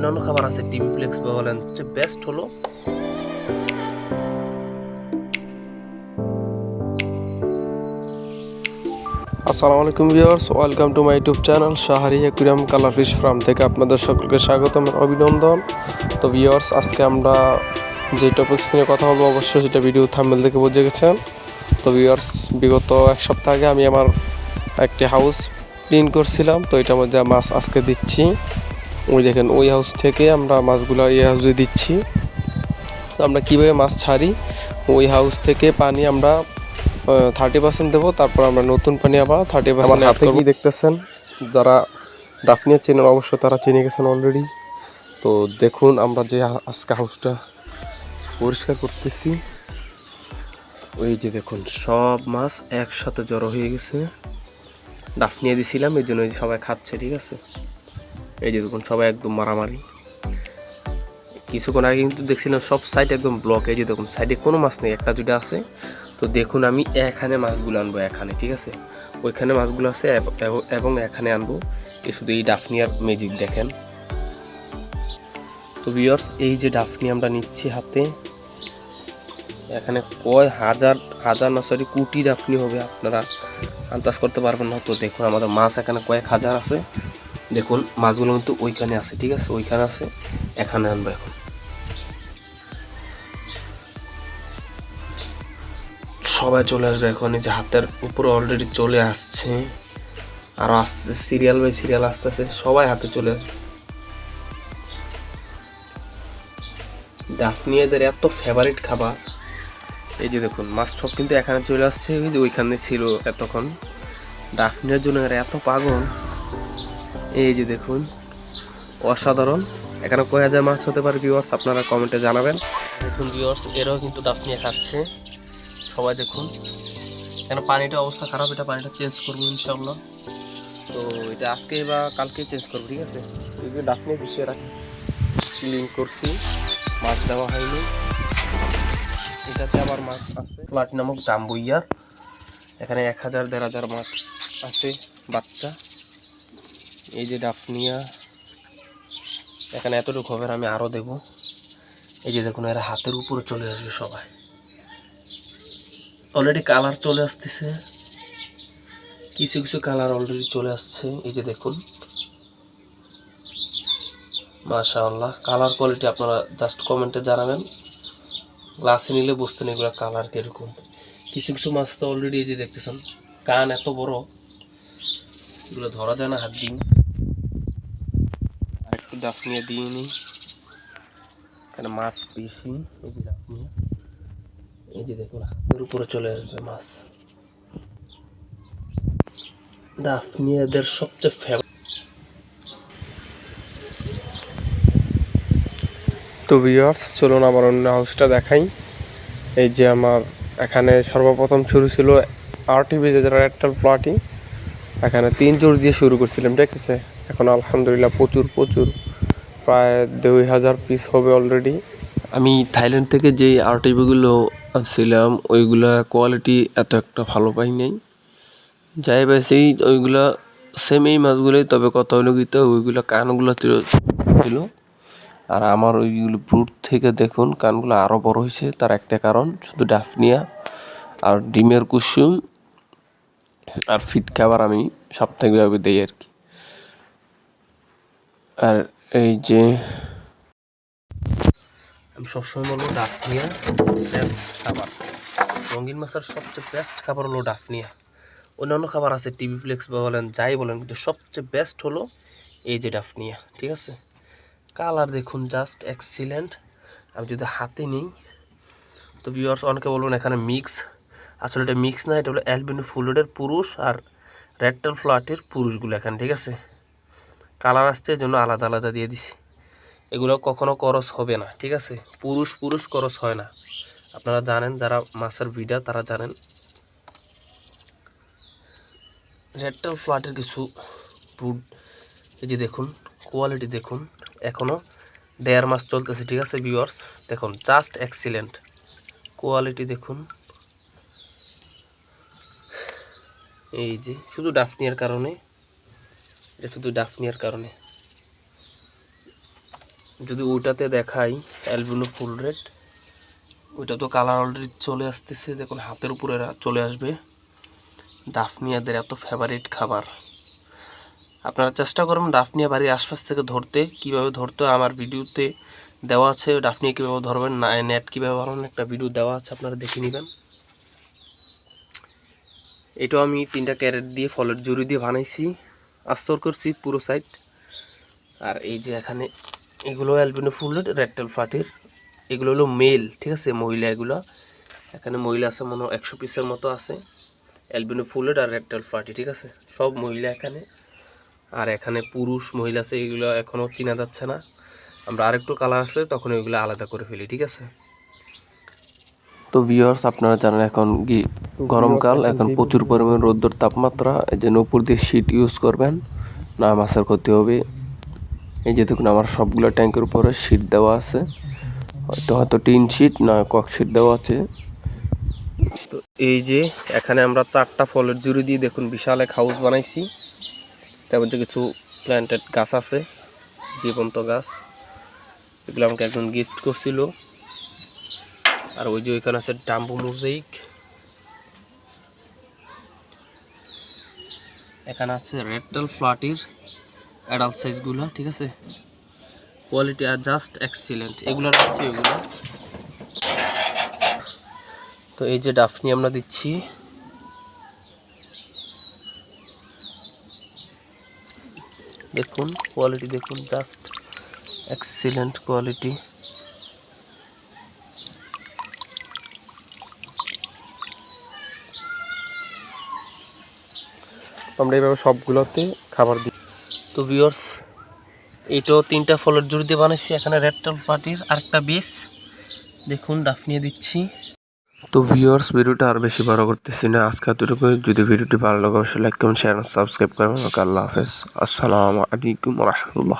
অন্যান্য খাবার আছে টিভি ফ্লেক্স বা বলেন যে বেস্ট হলো আসসালামু আলাইকুম viewers, welcome to my YouTube channel Shahri aquarium colour fish farm থেকে আপনাদের সকলকে স্বাগতম অভিনন্দন। তো ভিউয়ার্স, আজকে আমরা যে টপিকস নিয়ে কথা বলবো অবশ্যই সেটা ভিডিও থাম্বনেল দেখে বুঝে গেছেন। তো ভিউয়ার্স, বিগত এক সপ্তাহ আগে আমি আমার একটি হাউস ক্লিন করছিলাম, তো এটার মধ্যে মাছ আজকে দিচ্ছি। ওই দেখেন, ওই হাউস থেকে আমরা মাছগুলো এই হাউসে দিচ্ছি। তো আমরা কীভাবে মাছ ছাড়ি, ওই হাউস থেকে পানি আমরা 30% দেবো, তারপর আমরা নতুন পানি আবার 30% হাতে কি দেখতেছেন, যারা ডাফনিয়া চেনেন অবশ্য তারা চিনে গেছেন অলরেডি। তো দেখুন আমরা যে আজকে হাউসটা পরিষ্কার করতেছি, ওই যে দেখুন সব মাছ একসাথে জড়ো হয়ে গেছে। ডাফনিয়া দিছিলাম এই জন্য সবাই খাচ্ছে, ঠিক আছে। এই যে দেখুন সবাই একদম মারামারি। কিছুক্ষণ আগে কিন্তু দেখছিলাম সব সাইড একদম ব্লক। এই যে দেখুন সাইডে কোনো মাছ নেই, একটা দুটা আছে। তো দেখুন আমি এখানে মাছগুলো আনবো, এখানে, ঠিক আছে, ওইখানে মাছগুলো আছে এবং এখানে আনবো। এই শুধু এই ডাফনিয়ার ম্যাজিক দেখেন। তো ভিউয়ার্স, এই যে ডাফনি আমরা নিচ্ছি হাতে, এখানে কয় হাজার হাজার না সরি কোটি ডাফনি হবে, আপনারা আন্দাজ করতে পারবেন না। তো দেখুন আমাদের মাছ এখানে কয়েক হাজার আছে। দেখুন মাছগুলো কিন্তু ওইখানে আছে, ঠিক আছে, ওইখানে আছে, এখানে আনবো এখন। সবাই চলে আসবে এখন। এই যে হাতের উপরে অলরেডি চলে আসছে, আরও আসতে সিরিয়াল বাই সিরিয়াল আসতেছে, সবাই হাতে চলে আসবে। ডাফনিয়াদের এত ফেভারিট খাবার। এই যে দেখুন মাছ সব কিন্তু এখানে চলে আসছে, ওই যে ওইখানে ছিল এতক্ষণ। ডাফনিয়ার জন্য এরা এত পাগল। এই যে দেখুন অসাধারণ। এখানে কয় হাজার মাছ হতে পারে ভিউয়ার্স, আপনারা কমেন্টে জানাবেন। দেখুন ভিউয়ার্স, এরাও কিন্তু ডাফনিয়া খাচ্ছে, সবাই দেখুন। কেন পানিটা অবস্থা খারাপ, এটা পানিটা চেঞ্জ করবো ইনশাআল্লাহ। তো এটা আজকে বা কালকে চেঞ্জ করবো, ঠিক আছে। এই যে ডাফনিয়া পিছিয়ে রাখি ক্লিন করছি, মাছ দেওয়া হয়নি। এটাতে আবার মাছ আছে প্লাটি নামক জাম্বুইয়ার। এখানে 1000-1500 মাছ আছে বাচ্চা। এই যে ডাফনিয়া এখানে এতটুকু হবে, আমি আরও দেব। এই যে দেখুন এরা হাতের উপরে চলে আসবে সবাই। অলরেডি কালার চলে আসতেছে, কিছু কিছু কালার অলরেডি চলে আসছে। এই যে দেখুন মাশাআল্লাহ, কালার কোয়ালিটি আপনারা জাস্ট কমেন্টে জানাবেন। গ্লাসে নিলে বুঝতেন এগুলো কালার কীরকম। কিছু কিছু মাছ তো অলরেডি এই যে দেখতেছেন কান এত বড়, এগুলো ধরা যায় না হাত দিয়ে। আর একটু ডাফনিয়া দিয়ে নিই, এখানে মাছ বেশি। এই যে ডাফনিয়া, এই যে দেখুন হাতের উপরে চলে আসবে মাছ। ডাফনিয়াদের সবচেয়ে ফেভারিট। তো ভিউয়ার্স, চলুন আমার অন্য হাউসটা দেখাই। এই যে আমার এখানে সর্বপ্রথম শুরু ছিল আরটিভি, যেটা রেডটাল প্লাটি। এখানে 3 জোড় দিয়ে শুরু করছিলাম, ঠিক আছে। এখন আলহামদুলিল্লাহ প্রচুর প্রচুর, প্রায় 2000 পিস হবে অলরেডি। আমি থাইল্যান্ড থেকে যেই আরটিভিগুলো আনছিলাম ওইগুলা কোয়ালিটি এত একটা ভালো পাই নাই। যাই পাইছি ওইগুলা সেম এই মাছগুলোই, তবে কত হলো গীতে ওইগুলো কানগুলো ছিল। আর আমার ওইগুলো ব্রুট থেকে দেখুন কানগুলো আরও বড় হয়েছে। তার একটা কারণ শুধু ডাফনিয়া আর ডিমের কুসুম আর ফিট খাবার আমি সাপ্তাহিকভাবে দিই আর কি। আর এই যে আমি সবসময় বলবো ডাফনিয়া বেস্ট খাবার। রঙিন মাছের সবচেয়ে বেস্ট খাবার হলো ডাফনিয়া। অন্যান্য খাবার আছে টিভি ফ্লেক্স বা বলেন যাই বলেন, কিন্তু সবচেয়ে বেস্ট হলো এই যে ডাফনিয়া, ঠিক আছে। কালার দেখুন জাস্ট এক্সিলেন্ট। আমি যদি হাতে নিই তো ভিউয়ার্স অনেকে বলবেন এখানে মিক্স, আসলে এটা মিক্স না, এটা হলো অ্যালবিনো ফুলডের পুরুষ আর রেডটাল ফ্লাটের পুরুষগুলো এখানে, ঠিক আছে। কালার আসছে এই জন্য আলাদা আলাদা দিয়ে দিছি। এগুলো কখনো করস হবে না, ঠিক আছে। পুরুষ পুরুষ করস হয় না, আপনারা জানেন, যারা মাছের ভিডা তারা জানেন। রেডটাল ফ্লাটের কিছু ব্রুড, এই যে দেখুন কোয়ালিটি দেখুন, এখনও 1.5 মাস চলতেছে, ঠিক আছে ভিউয়ার্স। দেখুন জাস্ট এক্সিলেন্ট কোয়ালিটি দেখুন। এই যে শুধু ডাফনিয়ার কারণে, এটা শুধু ডাফনিয়ার কারণে। যদি ওইটাতে দেখাই অ্যালবিনো ফুল রেড, ওইটা তো কালার অলরেডি চলে আসতেছে, দেখুন হাতের উপরে চলে আসবে। ডাফনিয়াদের এত ফেভারিট খাবার। আপনারা চেষ্টা করুন ডাফনিয়া বাড়ির আশপাশ থেকে ধরতে। কিভাবে ধরতে হয় আমার ভিডিওতে দেওয়া আছে, ডাফনিয়া কীভাবে ধরবেন, নেট কীভাবে বানাবেন একটা ভিডিও দেওয়া আছে, আপনারা দেখে নেবেন। এটাও আমি 3টা ক্যারেট দিয়ে ফলের জুড়ি দিয়ে বানাইছি, আস্তর করছি পুরো সাইড। আর এই যে এখানে এগুলো অ্যালবিনো ফুল রেড টেল ফ্লাটির, এগুলো হলো মেল, ঠিক আছে, মহিলা এগুলো। এখানে মহিলা আছে মনে 100 পিসের মতো আছে, অ্যালবিনো ফুল রেড আর রেড টেল ফ্লাটি, ঠিক আছে, সব মহিলা এখানে। আর এখানে পুরুষ মহিলা আছে, এগুলো এখনও চেনা যাচ্ছে না, আমরা আরেকটু কালার আসলে তখন ওইগুলো আলাদা করে ফেলি, ঠিক আছে। তো ভিউয়ার্স আপনারা জানেন এখন গরমকাল, এখন প্রচুর পরিমাণ রোদ্দুর তাপমাত্রা, এই জন্য উপর দিয়ে শীট ইউজ করবেন, না মাছের ক্ষতি হবে। এই যে দেখুন আমার সবগুলো ট্যাঙ্কের উপরে শীট দেওয়া আছে, হয়তো টিন শীট না কক শীট দেওয়া আছে। তো এই যে এখানে আমরা 4টা ফলের জুড়ি দিয়ে দেখুন বিশাল এক হাউস বানাইছি। তারপর যে কিছু প্ল্যান্টেড গাছ আছে, জীবন্ত গাছ, এগুলো আমাকে একজন গিফট করছিল। আর ওই যে ওইখানে আছে ডাম্বু মোজাইক, এখানে আছে রেড টেল ফ্লাটির অ্যাডাল্ট সাইজগুলো, ঠিক আছে, কোয়ালিটি আর জাস্ট এক্সিলেন্ট, এগুলোর হচ্ছে এগুলো। তো এই যে ডাফনি আমরা দিচ্ছি, দেখুন কোয়ালিটি দেখুন, জাস্ট এক্সিলেন্ট কোয়ালিটি। আমরা এইভাবে সবগুলোতে খাবার দিই। তো ভিউয়ার্স এটাও 3টা ফলের জুড়ি দিয়ে বানাইছি, এখানে রেড টেল ফ্লাটির আরেকটা বেস, দেখুন ডাফনিয়ে দিচ্ছি। তো ভিউয়ার্স ভিডিওটা আর বেশি বড় করতেছি না, আজকে এতটুকু। যদি ভিডিওটি ভালো লাগে অবশ্যই লাইক কমেন্ট শেয়ার সাবস্ক্রাইব করবেন। আল্লাহ হাফেজ, আসসালামু আলাইকুম ওয়া রাহমাতুল্লাহ।